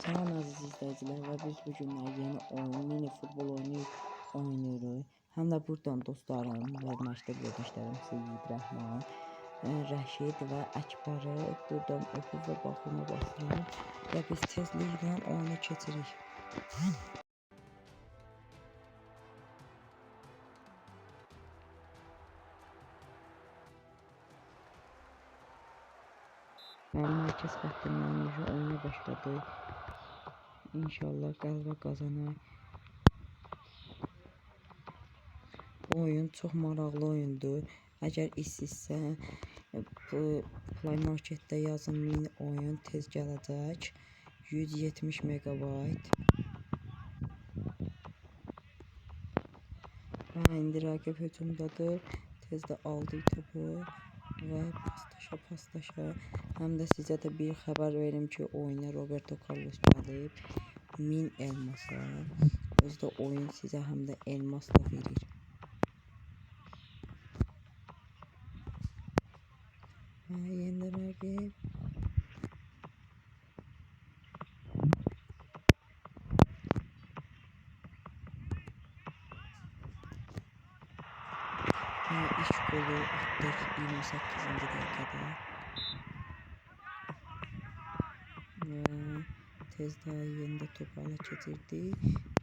Salam aziz izləyicilər və biz bu günlər yeni oyun, mini futbol oynuyoruz. Həm də buradan dostlarım və məktəb yoldaşlarım Seyid Rəhman, Rəşid və Əkbarı buradan öpüb və baxıma basıram və biz tezliklə oyuna keçirik. Mərkəz xəttindən oyuna başladı. İnşallah qələbə qazanar. Bu oyun çox maraqlı oyundur. Əgər istəyirsə bu Play Marketdə yazın mini oyun tez gələcək. 170 megabayt. İndi rəqib hücumdadır. Tez də aldı topu və pasdaşa. Həm də sizə də bir xəbər verim ki, oyuna Roberto Carlos gəlib. 1000 elmasa. Özdə oyun sizə həm də elmas da verir. Yeni rəqib. İlk golü attık 28-ci dəqiqədə. Və tez daha yerində topu ala keçirdik.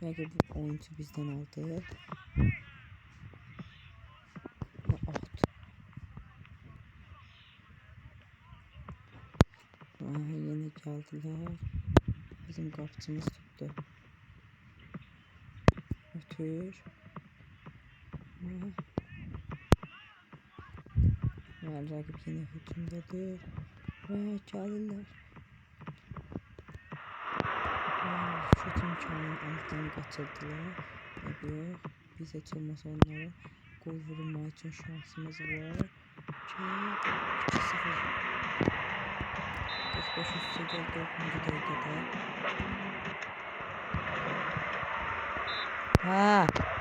Rəqib oyuncu bizdən aldı. Və out. Yenə gəldilər. Bizim qapıcımız tutdu. Ötür. Və rəqib yenə hücumdadır. Və gəlirlər. Şut imkanının altından qaçırdılar. Yox, biz heç olmasa onlara gol vurmaq üçün şansımız var. 2-0. 45-ci dəqiqədə.